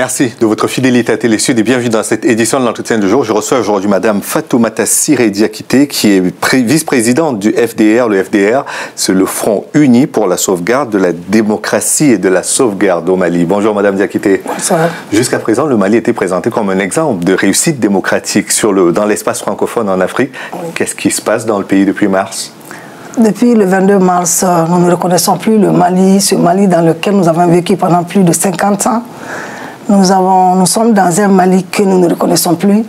Merci de votre fidélité à Télé Sud et bienvenue dans cette édition de l'entretien du jour. Je reçois aujourd'hui Madame Fatoumata Siré Diakité qui est vice-présidente du FDR. Le FDR, c'est le Front uni pour la sauvegarde de la démocratie et de la sauvegarde au Mali. Bonjour Madame Diakité. Bonsoir. Jusqu'à présent, le Mali était présenté comme un exemple de réussite démocratique dans l'espace francophone en Afrique. Oui. Qu'est-ce qui se passe dans le pays depuis mars? Depuis le 22 mars, nous ne reconnaissons plus le Mali, ce Mali dans lequel nous avons vécu pendant plus de 50 ans. Nous sommes dans un Mali que nous ne reconnaissons plus,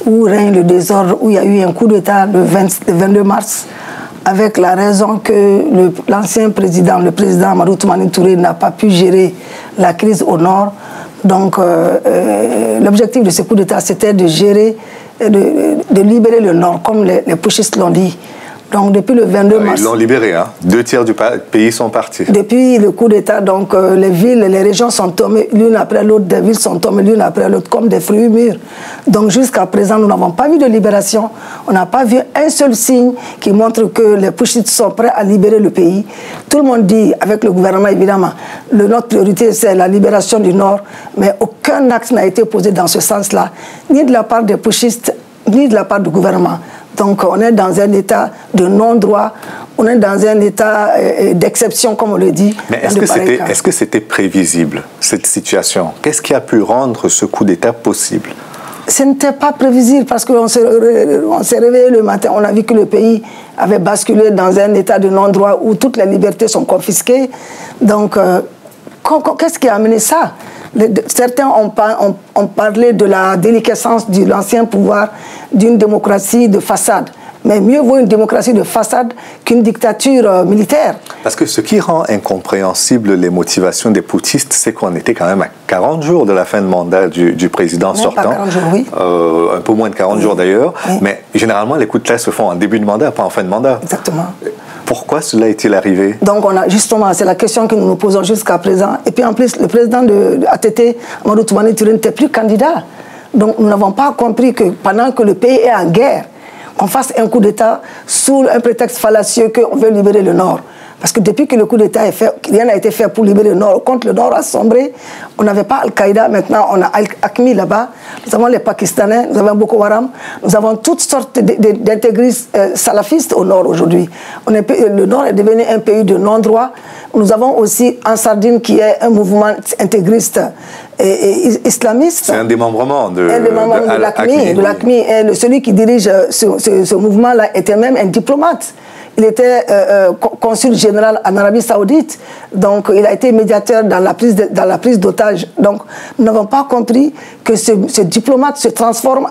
où règne le désordre, où il y a eu un coup d'État le 22 mars, avec la raison que l'ancien président, le président Amadou Toumani Touré, n'a pas pu gérer la crise au nord. Donc, l'objectif de ce coup d'État, c'était de gérer, de libérer le nord, comme les putschistes l'ont dit. Donc, depuis le 22 mars... Ils l'ont libéré, hein. 2 tiers du pays sont partis. Depuis le coup d'État, donc, les villes, les régions sont tombées l'une après l'autre, des villes sont tombées l'une après l'autre, comme des fruits mûrs. Donc, jusqu'à présent, nous n'avons pas vu de libération. On n'a pas vu un seul signe qui montre que les putschistes sont prêts à libérer le pays. Tout le monde dit, avec le gouvernement, évidemment, notre priorité, c'est la libération du Nord, mais aucun axe n'a été posé dans ce sens-là, ni de la part des putschistes, ni de la part du gouvernement. Donc, on est dans un état de non-droit, on est dans un état d'exception, comme on le dit. Mais est-ce que c'était prévisible, cette situation? Qu'est-ce qui a pu rendre ce coup d'État possible? Ce n'était pas prévisible parce qu'on s'est réveillé le matin, on a vu que le pays avait basculé dans un état de non-droit où toutes les libertés sont confisquées. Donc, qu'est-ce qui a amené ça? Certains ont parlé de la déliquescence de l'ancien pouvoir, d'une démocratie de façade. Mais mieux vaut une démocratie de façade qu'une dictature militaire. Parce que ce qui rend incompréhensible les motivations des putschistes, c'est qu'on était quand même à 40 jours de la fin de mandat du président sortant. Pas 40 jours, oui. Un peu moins de 40 jours d'ailleurs. Oui. Mais généralement, les coups de classe se font en début de mandat, pas en fin de mandat. Exactement. Pourquoi cela est-il arrivé? Donc, justement, c'est la question que nous nous posons jusqu'à présent. Et puis, en plus, le président de ATT, Amadou Toumani Touré, n'était plus candidat. Donc, nous n'avons pas compris que pendant que le pays est en guerre, qu'on fasse un coup d'État sous un prétexte fallacieux qu'on veut libérer le Nord. Parce que depuis que le coup d'État est fait, rien n'a été fait pour libérer le Nord. Quand le Nord a sombré, on n'avait pas Al-Qaïda, maintenant on a Al-Aqmi là-bas, nous avons les Pakistanais, nous avons Boko Haram, nous avons toutes sortes d'intégristes salafistes au Nord aujourd'hui. Le Nord est devenu un pays de non-droit. Nous avons aussi Ansardine qui est un mouvement intégriste et islamiste. C'est un démembrement de l'Aqmi. Et celui qui dirige ce mouvement-là était même un diplomate. Il était consul général en Arabie Saoudite, donc il a été médiateur dans la prise d'otages. Donc nous n'avons pas compris que ce diplomate se transforme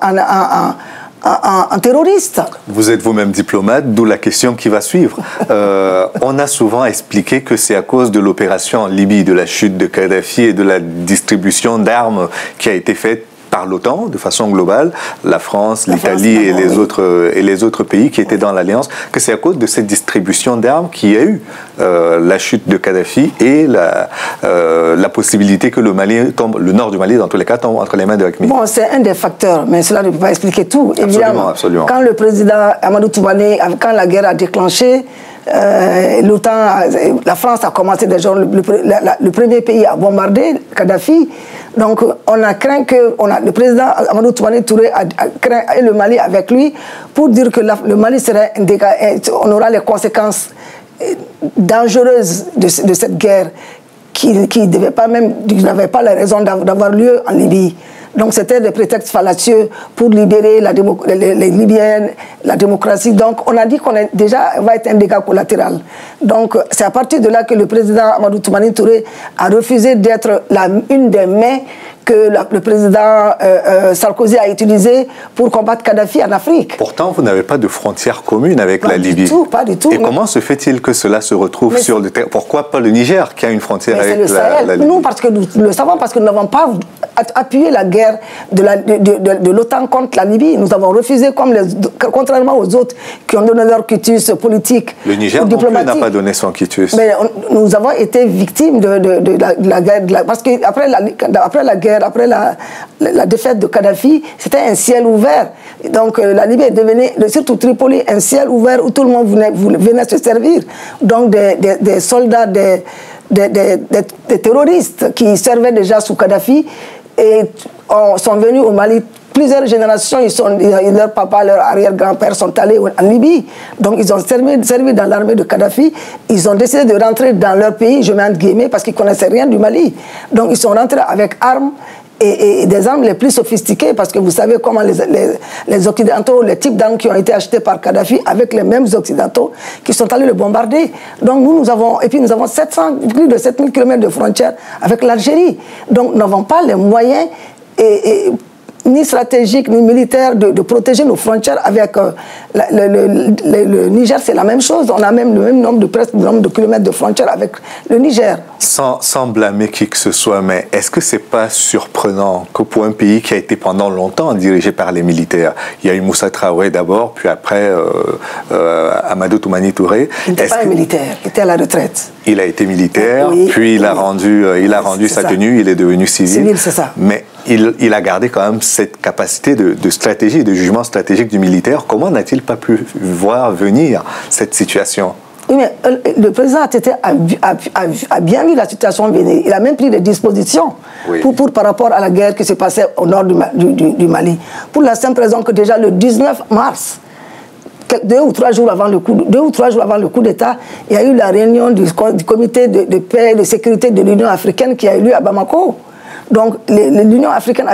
en terroriste. Vous êtes vous-même diplomate, d'où la question qui va suivre. On a souvent expliqué que c'est à cause de l'opération en Libye, de la chute de Kadhafi et de la distribution d'armes qui a été faite par l'OTAN, de façon globale, la France, l'Italie et les autres pays qui étaient dans l'Alliance, que c'est à cause de cette distribution d'armes qu'il y a eu la chute de Kadhafi et la possibilité que le nord du Mali, dans tous les cas, tombe entre les mains de Aqmi. Bon, c'est un des facteurs, mais cela ne peut pas expliquer tout. Absolument, évidemment. Absolument. Quand le président Amadou Toumani, quand la guerre a déclenché, la France a commencé déjà le premier pays à bombarder Kadhafi. Donc on a craint que le président Amadou Toumani Touré a craint et le Mali avec lui pour dire que le Mali serait on aura les conséquences dangereuses de cette guerre qui n'avait pas la raison d'avoir lieu en Libye. Donc c'était des prétextes fallacieux pour libérer les Libyens, la démocratie. Donc on a dit qu'on va être un dégât collatéral. Donc c'est à partir de là que le président Amadou Toumani Touré a refusé d'être une des mains que le président Sarkozy a utilisé pour combattre Kadhafi en Afrique. Pourtant, vous n'avez pas de frontière commune avec la Libye. Pas du tout. Et comment se fait-il que cela se retrouve sur le terrain? Pourquoi pas le Niger qui a une frontière avec la Libye? Nous, parce que nous le savons, parce que nous n'avons pas appuyé la guerre de l'OTAN contre la Libye. Nous avons refusé, contrairement aux autres qui ont donné leur quitus politique. Le Niger non plus n'a pas donné son quitus. Mais nous avons été victimes de la guerre. Parce qu'après la guerre, après la défaite de Kadhafi, c'était un ciel ouvert. Donc la Libye est devenue, surtout Tripoli, un ciel ouvert où tout le monde venait se servir. Donc des soldats, des terroristes qui servaient déjà sous Kadhafi et sont venus au Mali. Plusieurs générations, leur papa, leur arrière-grand-père sont allés en Libye. Donc, ils ont servi dans l'armée de Kadhafi. Ils ont décidé de rentrer dans leur pays, je mets entre guillemets, parce qu'ils ne connaissaient rien du Mali. Donc, ils sont rentrés avec armes et des armes les plus sophistiquées, parce que vous savez comment les Occidentaux, les types d'armes qui ont été achetés par Kadhafi, avec les mêmes Occidentaux qui sont allés le bombarder. Donc, nous avons plus de 7000 km de frontières avec l'Algérie. Donc, nous n'avons pas les moyens ni stratégique, ni militaire, de protéger nos frontières avec le Niger, c'est la même chose. On a même le même nombre de kilomètres de frontières avec le Niger. Sans blâmer qui que ce soit, mais est-ce que c'est pas surprenant que pour un pays qui a été pendant longtemps dirigé par les militaires, il y a eu Moussa Traoré d'abord, puis après Amadou Toumani Touré. Il n'était pas un militaire, il était à la retraite. Il a été militaire, oui, puis il a rendu sa tenue, il est devenu civil. Civil, c'est ça. Mais il a gardé quand même cette capacité de stratégie, de jugement stratégique du militaire. Comment n'a-t-il pas pu voir venir cette situation? Oui, mais le président a bien vu la situation venir. Il a même pris des dispositions par rapport à la guerre qui se passait au nord du Mali. Pour la simple raison que déjà le 19 mars, 2 ou 3 jours avant le coup d'État, il y a eu la réunion du comité de paix et de sécurité de l'Union africaine qui a eu lieu à Bamako. Donc l'Union africaine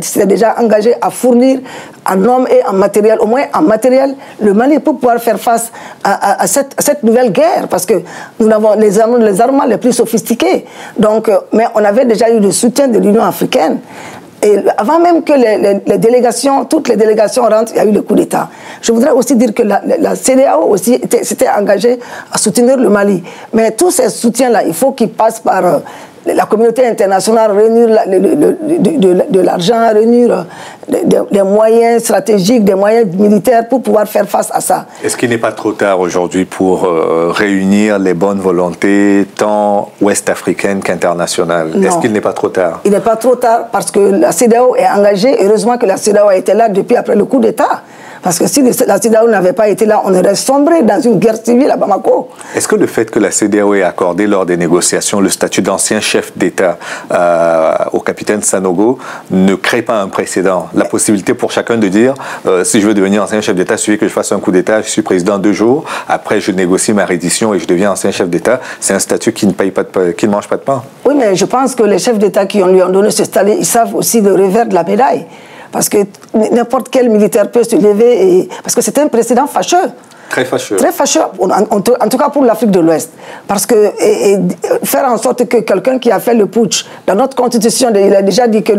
s'était déjà engagée à fournir en hommes et en matériel, au moins en matériel, le Mali pour pouvoir faire face à cette nouvelle guerre, parce que nous avons les armements les plus sophistiqués. Donc, mais on avait déjà eu le soutien de l'Union africaine. Et avant même que les délégations, toutes les délégations rentrent, il y a eu le coup d'État. Je voudrais aussi dire que la CEDEAO aussi s'était engagée à soutenir le Mali. Mais tous ces soutiens-là, il faut qu'ils passent par la communauté internationale, réunir de l'argent, réunir des moyens stratégiques, des moyens militaires pour pouvoir faire face à ça. Est-ce qu'il n'est pas trop tard aujourd'hui pour réunir les bonnes volontés, tant ouest-africaines qu'internationales? Est-ce qu'il n'est pas trop tard? Il n'est pas trop tard parce que la CEDEAO est engagée. Heureusement que la CEDEAO a été là depuis après le coup d'État. Parce que si la CEDEAO n'avait pas été là, on aurait sombré dans une guerre civile à Bamako. Est-ce que le fait que la CEDEAO ait accordé lors des négociations le statut d'ancien chef d'État au capitaine Sanogo ne crée pas un précédent? La possibilité pour chacun de dire si je veux devenir ancien chef d'État, il suffit que je fasse un coup d'État, je suis président 2 jours, après je négocie ma reddition et je deviens ancien chef d'État. C'est un statut qui ne mange pas de pain. Oui, mais je pense que les chefs d'État qui lui ont donné ce statut, ils savent aussi le revers de la médaille. Parce que n'importe quel militaire peut se lever, parce que c'est un précédent fâcheux. Très fâcheux. Très fâcheux, en tout cas pour l'Afrique de l'Ouest. Parce que faire en sorte que quelqu'un qui a fait le putsch, dans notre constitution, il a déjà dit que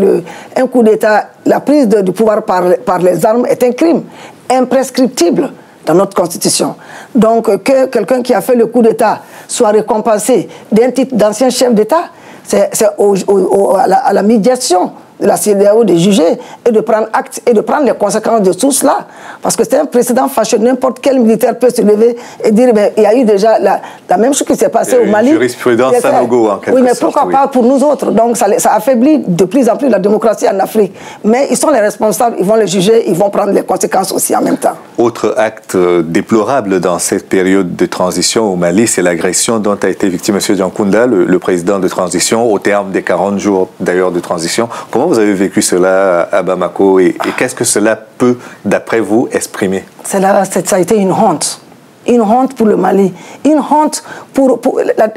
un coup d'État, la prise du pouvoir par les armes est un crime imprescriptible dans notre constitution. Donc que quelqu'un qui a fait le coup d'État soit récompensé d'un titre d'ancien chef d'État, c'est à la médiation de la CEDEAO de juger et de prendre acte et de prendre les conséquences de tout cela. Parce que c'est un précédent fâcheux. N'importe quel militaire peut se lever et dire il y a eu déjà la même chose qui s'est passée au Mali. Jurisprudence Sanogo, en quelque sorte. Oui, mais pourquoi pas pour nous autres? Donc ça affaiblit de plus en plus la démocratie en Afrique. Mais ils sont les responsables, ils vont les juger, ils vont prendre les conséquences aussi en même temps. Autre acte déplorable dans cette période de transition au Mali, c'est l'agression dont a été victime M. Diankunda, le président de transition, au terme des 40 jours d'ailleurs de transition. Comment vous avez vécu cela à Bamako et qu'est-ce que cela peut, d'après vous, exprimer? Ça a été une honte. Une honte pour le Mali. Une honte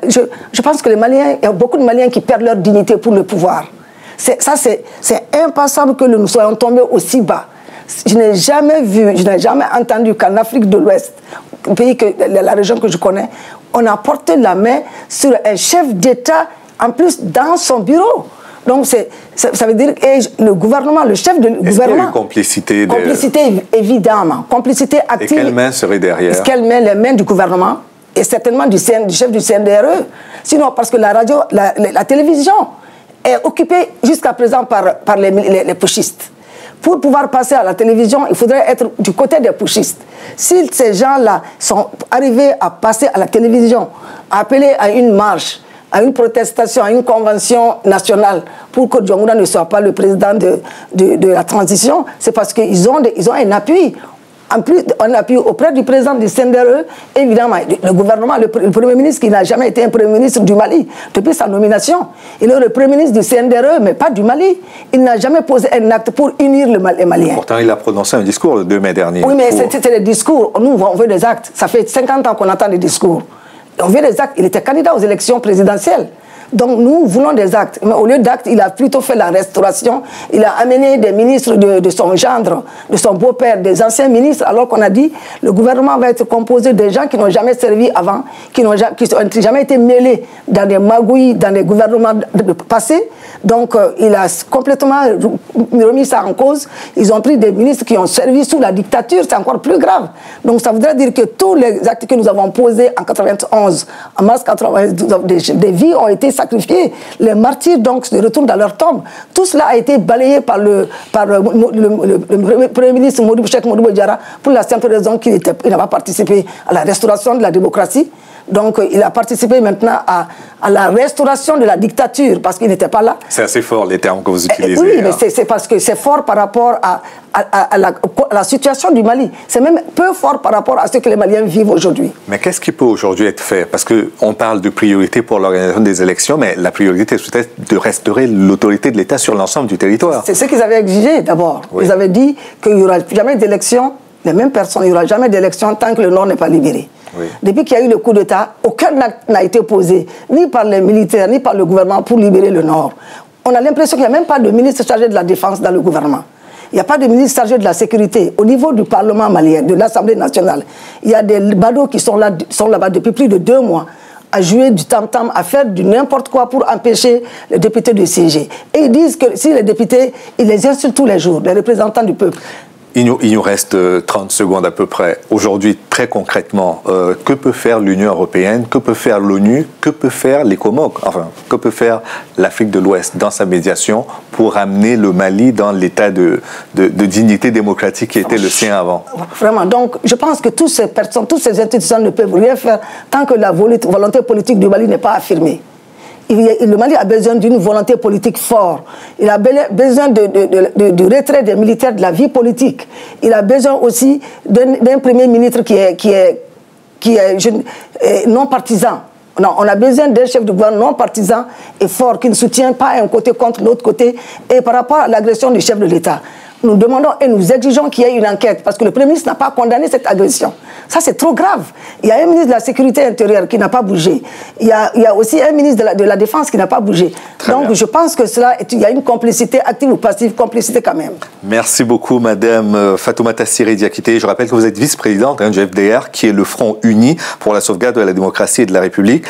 je pense que les Maliens, il y a beaucoup de Maliens qui perdent leur dignité pour le pouvoir. C'est impensable que nous soyons tombés aussi bas. Je n'ai jamais vu, je n'ai jamais entendu qu'en Afrique de l'Ouest, la région que je connais, on a porté la main sur un chef d'État, en plus dans son bureau. Donc ça veut dire que le gouvernement, le chef du gouvernement... Est-ce qu'il y a eu complicité Complicité, évidemment. Complicité active. Et quelles mains seraient derrière? Est-ce qu'elle met les mains du gouvernement et certainement du chef du CNDRE? Sinon, parce que la radio, la télévision est occupée jusqu'à présent par les putschistes. Pour pouvoir passer à la télévision, il faudrait être du côté des putschistes. Si ces gens-là sont arrivés à passer à la télévision, à appeler à une marche, à une protestation, à une convention nationale pour que Diankunda ne soit pas le président de la transition, c'est parce qu'ils ont un appui En plus, on appuie auprès du président du CNDRE, évidemment, le gouvernement, le Premier ministre qui n'a jamais été un Premier ministre du Mali depuis sa nomination. Il est le Premier ministre du CNDRE, mais pas du Mali. Il n'a jamais posé un acte pour unir les Maliens. Pourtant, il a prononcé un discours le 2 mai dernier. Oui, mais c'était des discours. Nous, on veut des actes. Ça fait 50 ans qu'on entend des discours. On veut des actes. Il était candidat aux élections présidentielles. Donc nous voulons des actes. Mais au lieu d'actes, il a plutôt fait la restauration. Il a amené des ministres de son gendre, de son beau-père, des anciens ministres, alors qu'on a dit le gouvernement va être composé de gens qui n'ont jamais servi avant, qui n'ont jamais été mêlés dans des magouilles, dans des gouvernements passés. Donc il a complètement remis ça en cause. Ils ont pris des ministres qui ont servi sous la dictature, c'est encore plus grave. Donc ça voudrait dire que tous les actes que nous avons posés en 91, en mars 92, des vies ont été sacrifiés. Les martyrs donc se retournent dans leur tombe. Tout cela a été balayé par le Premier ministre Cheikh Modibo Diarra pour la simple raison qu'il n'a pas participé à la restauration de la démocratie. Donc il a participé maintenant à la restauration de la dictature parce qu'il n'était pas là. C'est assez fort les termes que vous utilisez. Oui, mais c'est parce que c'est fort par rapport à la situation du Mali. C'est même peu fort par rapport à ce que les Maliens vivent aujourd'hui. Mais qu'est-ce qui peut aujourd'hui être fait? Parce qu'on parle de priorité pour l'organisation des élections, mais la priorité c'est peut-être de restaurer l'autorité de l'État sur l'ensemble du territoire. C'est ce qu'ils avaient exigé d'abord. Oui. Ils avaient dit qu'il n'y aura jamais d'élection, les mêmes personnes, il n'y aura jamais d'élection tant que le Nord n'est pas libéré. Oui. Depuis qu'il y a eu le coup d'État, aucun acte n'a été posé, ni par les militaires, ni par le gouvernement pour libérer le Nord. On a l'impression qu'il n'y a même pas de ministre chargé de la défense dans le gouvernement. Il n'y a pas de ministre chargé de la sécurité. Au niveau du Parlement malien, de l'Assemblée nationale, il y a des badauds qui sont là-bas depuis plus de 2 mois à jouer du tam-tam, à faire du n'importe quoi pour empêcher les députés de siéger. Et ils disent que si les députés, ils les insultent tous les jours, les représentants du peuple. Il nous reste 30 secondes à peu près. Aujourd'hui, très concrètement, que peut faire l'Union européenne, que peut faire l'ONU, que peut faire les Comores, enfin, que peut faire l'Afrique de l'Ouest dans sa médiation pour amener le Mali dans l'état de dignité démocratique qui était le sien avant? Vraiment, donc je pense que toutes ces personnes, toutes ces institutions ne peuvent rien faire tant que la volonté politique du Mali n'est pas affirmée. Le Mali a besoin d'une volonté politique forte. Il a besoin du retrait des militaires de la vie politique. Il a besoin aussi d'un premier ministre qui est non partisan. Non, on a besoin d'un chef de gouvernement non partisan et fort, qui ne soutient pas un côté contre l'autre côté. Et par rapport à l'agression du chef de l'État, nous demandons et nous exigeons qu'il y ait une enquête parce que le Premier ministre n'a pas condamné cette agression. Ça, c'est trop grave. Il y a un ministre de la Sécurité intérieure qui n'a pas bougé. Il y a aussi un ministre de la Défense qui n'a pas bougé. Donc, je pense que il y a une complicité, active ou passive, complicité quand même. Merci beaucoup, Madame Fatoumata Siré Diakité. Je rappelle que vous êtes vice-présidente du FDR, qui est le Front uni pour la sauvegarde de la démocratie et de la République.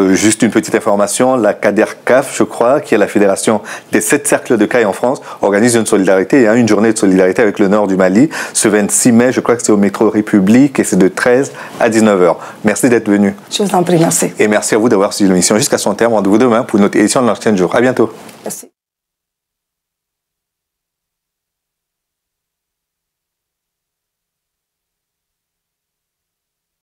Juste une petite information, la CADERCAF, je crois, qui est la fédération des 7 cercles de CAI en France, organise une solidarité et une journée de solidarité avec le nord du Mali. Ce 26 mai, je crois que c'est au métro République et c'est de 13 à 19h. Merci d'être venu. Je vous en prie, merci. Et merci à vous d'avoir suivi l'émission jusqu'à son terme. Rendez-vous demain pour une autre édition de l'Ancien Jour. À bientôt. Merci.